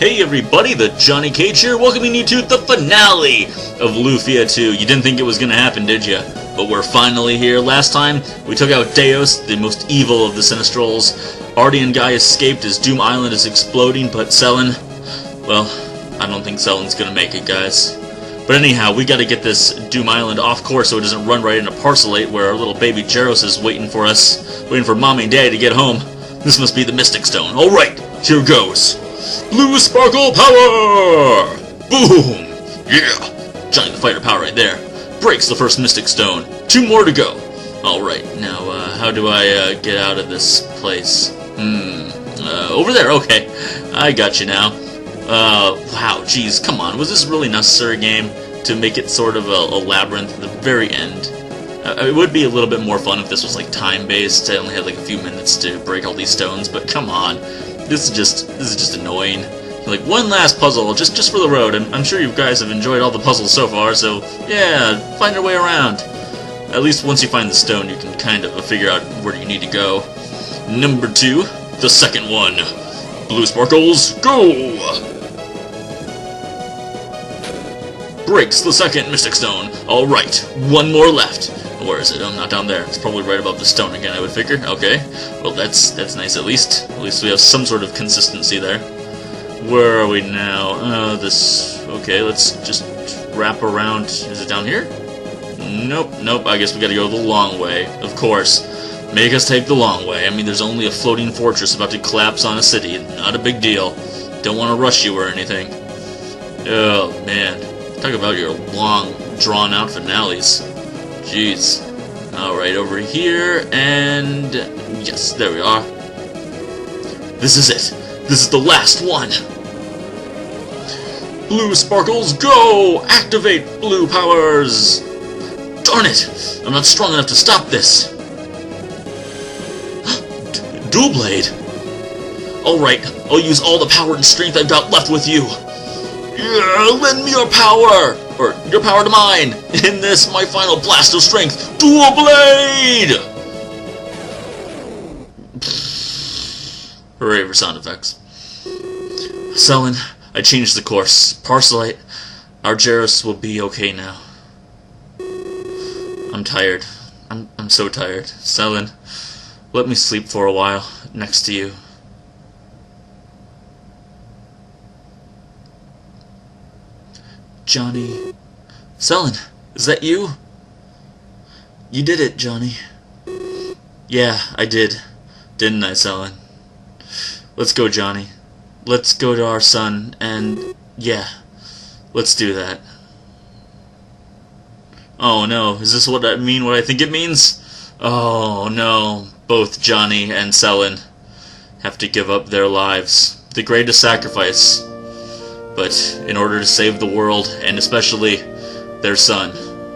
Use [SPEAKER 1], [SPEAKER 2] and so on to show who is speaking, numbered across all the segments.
[SPEAKER 1] Hey everybody, the Johnny Cage here, welcoming you to the finale of Lufia 2. You didn't think it was gonna happen, did ya? But we're finally here. Last time, we took out Deus, the most evil of the Sinistrals. Artie and Guy escaped as Doom Island is exploding, but Selen, well, I don't think Selen's gonna make it, guys. But anyhow, we gotta get this Doom Island off course so it doesn't run right into Parcelate, where our little baby Jaros is waiting for us, waiting for Mommy and Daddy to get home. This must be the Mystic Stone. Alright, here goes. Blue Sparkle Power! Boom! Yeah! Johnny the Fighter power right there. Breaks the first Mystic Stone. 2 more to go. Alright, now, how do I, get out of this place? Over there, okay. I got you now. Wow, geez, come on. Was this really necessary, game, to make it sort of a labyrinth at the very end? It would be a little bit more fun if this was, like, time-based. I only had, like, a few minutes to break all these stones, but come on. This is just annoying. Like, one last puzzle, just for the road, and I'm sure you guys have enjoyed all the puzzles so far, so, yeah, find your way around. At least once you find the stone, you can kind of figure out where you need to go. Number 2, the second one. Blue Sparkles, go! Breaks the second Mystic Stone. Alright, 1 more left. Where is it? Oh, not down there. It's probably right above the stone again, I would figure. Okay. Well, that's nice at least. At least we have some sort of consistency there. Where are we now? Okay, let's just wrap around. Is it down here? Nope. I guess we gotta go the long way. Of course. Make us take the long way. I mean, there's only a floating fortress about to collapse on a city. Not a big deal. Don't want to rush you or anything. Oh, man. Talk about your long, drawn-out finales. Jeez. Alright, over here, and yes, there we are. This is it. This is the last one. Blue Sparkles, go! Activate blue powers! Darn it! I'm not strong enough to stop this. Dual Blade! Alright, I'll use all the power and strength I've got left with you. Yeah, lend me your power! Or your power to mine! In this, my final blast of strength, Dual Blade! Hooray for sound effects. Selen, I changed the course. Parcelate, our Jaros will be okay now. I'm tired. I'm so tired. Selen, let me sleep for a while next to you. Johnny. Selen, is that you? You did it, Johnny. Yeah, I did. Didn't I, Selen? Let's go, Johnny. Let's go to our son, and yeah, let's do that. Oh no, is this what I mean, what I think it means? Oh no, both Johnny and Selen have to give up their lives. The greatest sacrifice. But in order to save the world, and especially their son,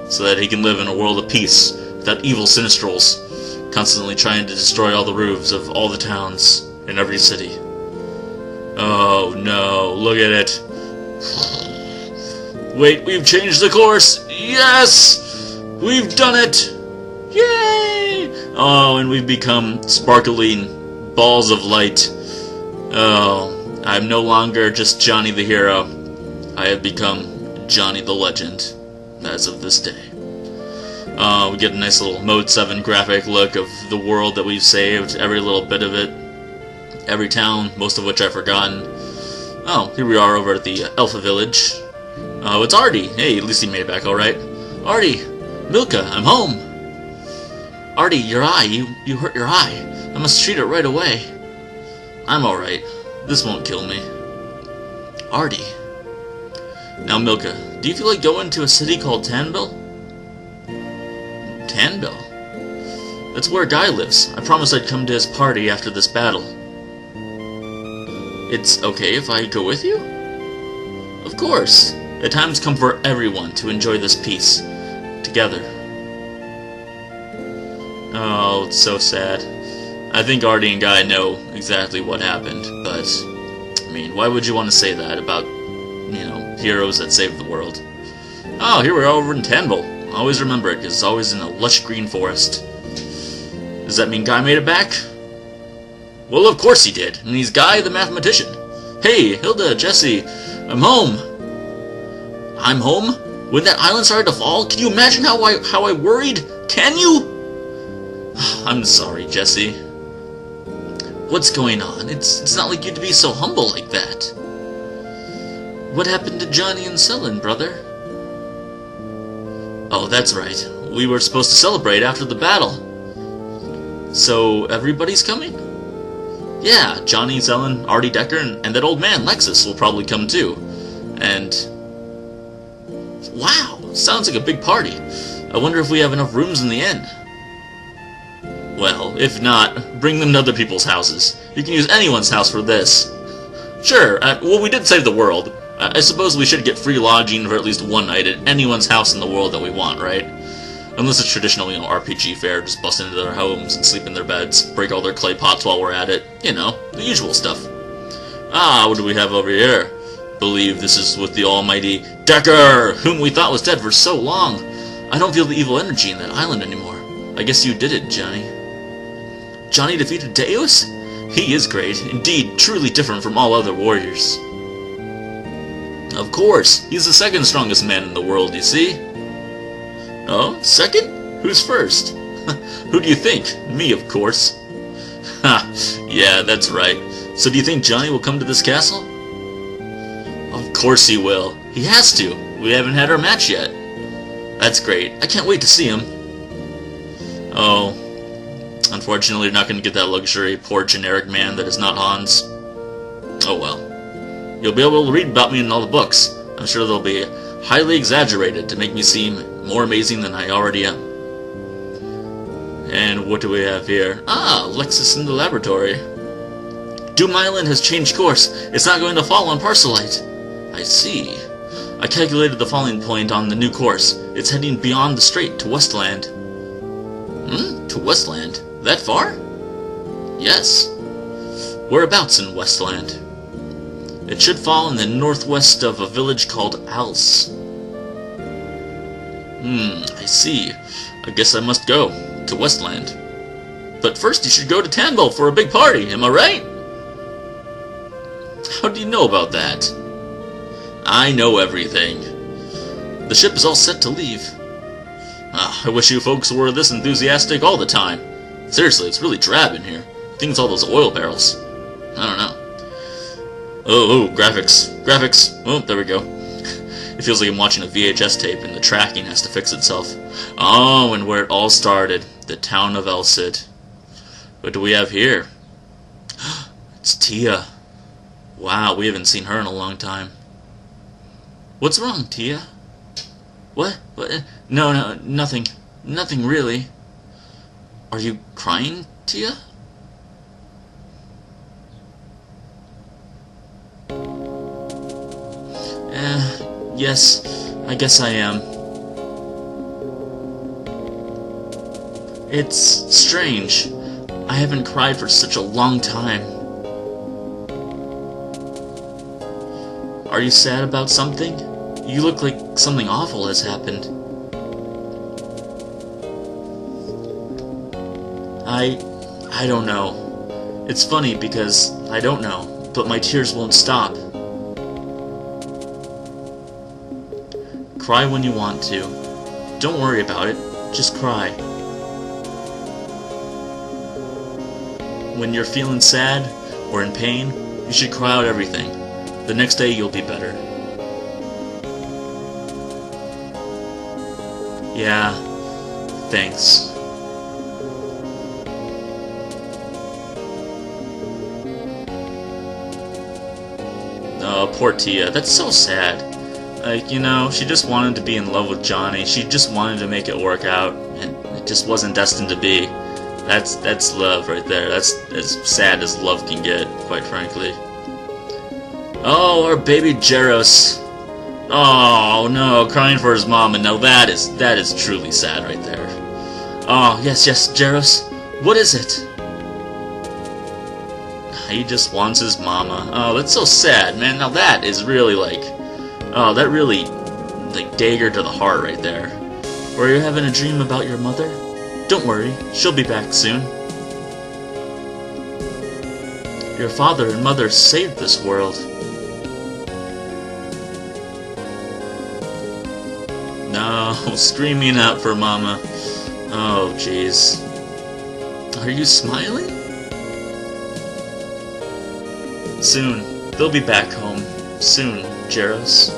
[SPEAKER 1] so that he can live in a world of peace without evil Sinistrals constantly trying to destroy all the roofs of all the towns in every city. Oh no, look at it. Wait, we've changed the course! Yes! We've done it! Yay! Oh, and we've become sparkling balls of light. Oh, I'm no longer just Johnny the hero. I have become Johnny the legend, as of this day. We get a nice little Mode 7 graphic look of the world that we've saved, every little bit of it, every town, most of which I've forgotten. Oh, here we are over at the Alpha Village. Oh, it's Artie. Hey, at least he made it back alright. Artie! Milka, I'm home! Artie, your eye, you hurt your eye. I must treat it right away. I'm alright. This won't kill me. Artie. Now, Milka, do you feel like going to a city called Tanville? Tanville? That's where Guy lives. I promised I'd come to his party after this battle. It's okay if I go with you? Of course. The time's come for everyone to enjoy this peace. Together. Oh, it's so sad. I think Artie and Guy know exactly what happened, but, I mean, why would you want to say that about, you know, heroes that saved the world? Oh, here we are over in Tanville. Always remember it, because it's always in a lush green forest. Does that mean Guy made it back? Well, of course he did, and he's Guy the mathematician. Hey, Hilda, Jesse, I'm home. I'm home? When that island started to fall, can you imagine how I worried? Can you? I'm sorry, Jesse. What's going on? It's not like you to be so humble like that. What happened to Jonny and Selin, brother? Oh, that's right. We were supposed to celebrate after the battle. So, everybody's coming? Yeah, Jonny, Selin, Artie Decker, and that old man, Lexus, will probably come too. And... wow, sounds like a big party. I wonder if we have enough rooms in the inn. Well, if not, bring them to other people's houses. You can use anyone's house for this. Sure, well, we did save the world. I suppose we should get free lodging for at least one night at anyone's house in the world that we want, right? Unless it's traditional, RPG fare, just bust into their homes and sleep in their beds, break all their clay pots while we're at it. You know, the usual stuff. Ah, what do we have over here? Believe this is with the almighty Decker, whom we thought was dead for so long. I don't feel the evil energy in that island anymore. I guess you did it, Jonny. Jonny defeated Deus? He is great, indeed, truly different from all other warriors. Of course, he's the second strongest man in the world, you see. Oh, second? Who's first? Who do you think? Me, of course. Ha, yeah, that's right. So do you think Jonny will come to this castle? Of course he will. He has to. We haven't had our match yet. That's great. I can't wait to see him. Oh, unfortunately you're not going to get that luxury, poor generic man that is not Hans. Oh well. You'll be able to read about me in all the books. I'm sure they'll be highly exaggerated to make me seem more amazing than I already am. And what do we have here? Ah, Lexus in the laboratory. Doom Island has changed course. It's not going to fall on Parcelite. I see. I calculated the falling point on the new course. It's heading beyond the strait to Westland. To Westland? That far? Yes. Whereabouts in Westland? It should fall in the northwest of a village called Alce. I see. I guess I must go to Westland. But first you should go to Tanbo for a big party, am I right? How do you know about that? I know everything. The ship is all set to leave. I wish you folks were this enthusiastic all the time. Seriously, it's really drab in here. I think it's all those oil barrels. I don't know. Oh, graphics. Graphics. Oh, there we go. It feels like I'm watching a VHS tape and the tracking has to fix itself. Oh, and where it all started. The town of Elcid. What do we have here? It's Tia. Wow, we haven't seen her in a long time. What's wrong, Tia? What? No, nothing. Nothing really. Are you crying, Tia? Yes, I guess I am. It's strange. I haven't cried for such a long time. Are you sad about something? You look like something awful has happened. I don't know. It's funny because I don't know, but my tears won't stop. Cry when you want to. Don't worry about it. Just cry. When you're feeling sad or in pain, you should cry out everything. The next day you'll be better. Yeah, thanks. Oh, poor Tia. That's so sad. Like, you know, she just wanted to be in love with Jonny. She just wanted to make it work out, and it just wasn't destined to be. That's love right there. That's as sad as love can get, quite frankly. Oh, our baby Jaros. Oh no, crying for his mom, and now that is truly sad right there. Oh yes, Jaros. What is it? He just wants his mama. Oh, that's so sad, man. Now that is really like, oh, that really like dagger to the heart right there. Were you having a dream about your mother? Don't worry, she'll be back soon. Your father and mother saved this world. No, screaming out for Mama. Oh, jeez. Are you smiling? Soon. They'll be back home. Soon, Jaros.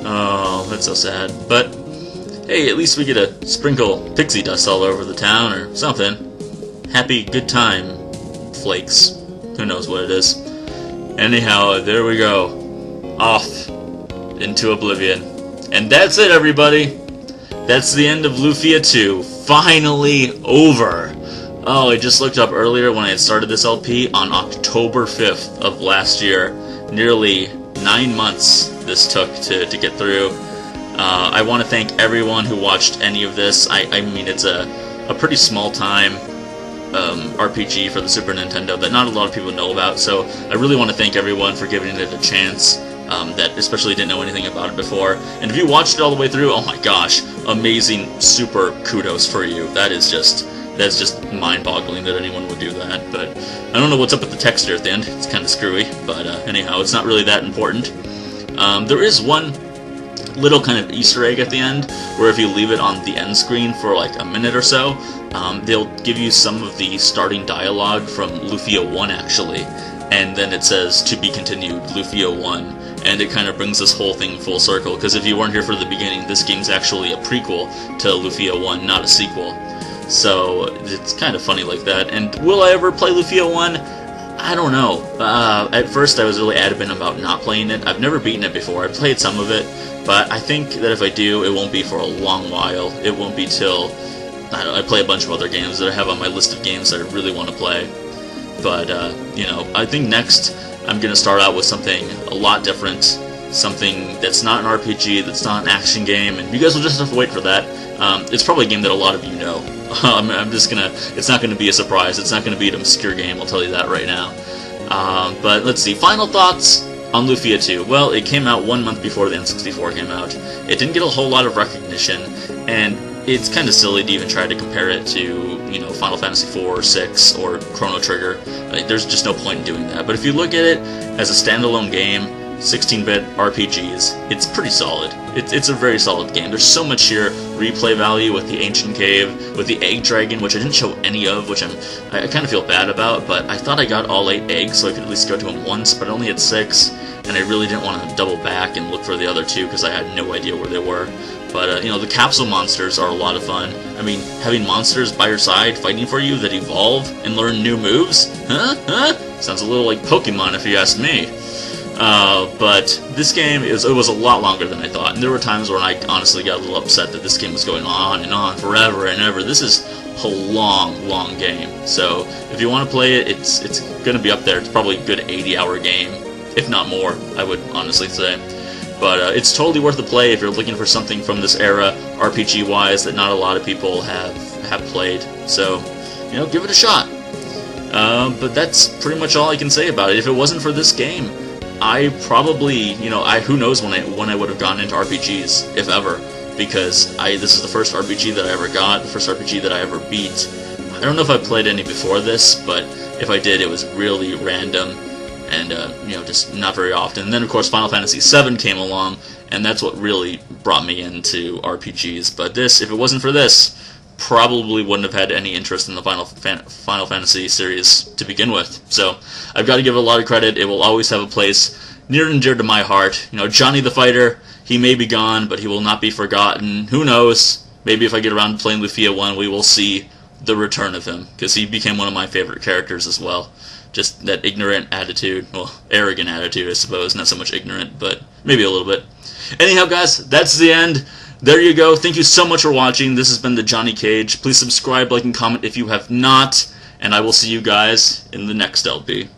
[SPEAKER 1] Oh, that's so sad. But, hey, at least we get to sprinkle pixie dust all over the town or something. Happy good time flakes. Who knows what it is. Anyhow, there we go. Off into oblivion. And that's it, everybody. That's the end of Lufia 2. Finally over. Oh, I just looked up earlier when I had started this LP on October 5th of last year. Nearly 9 months this took to get through. I want to thank everyone who watched any of this. I mean, it's a pretty small time RPG for the Super Nintendo that not a lot of people know about, so I really want to thank everyone for giving it a chance that especially didn't know anything about it before. And if you watched it all the way through, oh my gosh, amazing, super kudos for you. That's just mind-boggling that anyone would do that. But I don't know what's up with the text here at the end. It's kind of screwy, but anyhow, it's not really that important. There is one little kind of Easter egg at the end, where if you leave it on the end screen for like a minute or so, they'll give you some of the starting dialogue from Lufia 1 actually, and then it says, to be continued, Lufia 1, and it kind of brings this whole thing full circle, because if you weren't here for the beginning, this game's actually a prequel to Lufia 1, not a sequel. So, it's kind of funny like that. And will I ever play Lufia 1? I don't know. At first I was really adamant about not playing it. I've never beaten it before. I played some of it, but I think that if I do, it won't be for a long while. It won't be till, I don't know, I play a bunch of other games that I have on my list of games that I really want to play. But, you know, I think next I'm going to start out with something a lot different, something that's not an RPG, that's not an action game, and you guys will just have to wait for that. It's probably a game that a lot of you know. I'm just gonna, it's not gonna be a surprise, it's not gonna be an obscure game, I'll tell you that right now. But let's see, final thoughts on Lufia 2. Well, it came out 1 month before the N64 came out. It didn't get a whole lot of recognition, and it's kind of silly to even try to compare it to, you know, Final Fantasy 4 or 6 or Chrono Trigger. There's just no point in doing that. But if you look at it as a standalone game, 16-bit RPGs, it's pretty solid. It's a very solid game. There's so much here replay value with the Ancient Cave, with the Egg Dragon, which I didn't show any of, which I kind of feel bad about, but I thought I got all 8 eggs so I could at least go to him once, but I only had 6, and I really didn't want to double back and look for the other 2 because I had no idea where they were. But, you know, the capsule monsters are a lot of fun. I mean, having monsters by your side fighting for you that evolve and learn new moves? Huh? Sounds a little like Pokemon if you ask me. But this game, it was a lot longer than I thought, and there were times when I honestly got a little upset that this game was going on and on forever and ever. This is a long game, so if you want to play it, it's going to be up there. It's probably a good 80-hour game, if not more, I would honestly say. But it's totally worth the play if you're looking for something from this era, RPG-wise, that not a lot of people have played. So, you know, give it a shot. But that's pretty much all I can say about it. If it wasn't for this game, I probably, you know, who knows when I would have gotten into RPGs, if ever, because this is the first RPG that I ever got, the first RPG that I ever beat. I don't know if I played any before this, but if I did, it was really random, and, you know, just not very often. And then, of course, Final Fantasy VII came along, and that's what really brought me into RPGs. But this, if it wasn't for this, probably wouldn't have had any interest in the Final Fantasy series to begin with. So I've got to give it a lot of credit. It will always have a place near and dear to my heart. You know, Jonny the Fighter, he may be gone, but he will not be forgotten. Who knows? Maybe if I get around to playing Lufia 1, we will see the return of him, because he became one of my favorite characters as well. Just that ignorant attitude, well, arrogant attitude, I suppose, not so much ignorant, but maybe a little bit. Anyhow, guys, that's the end. There you go. Thank you so much for watching. This has been the Jonny Cage. Please subscribe, like, and comment if you have not, and I will see you guys in the next LP.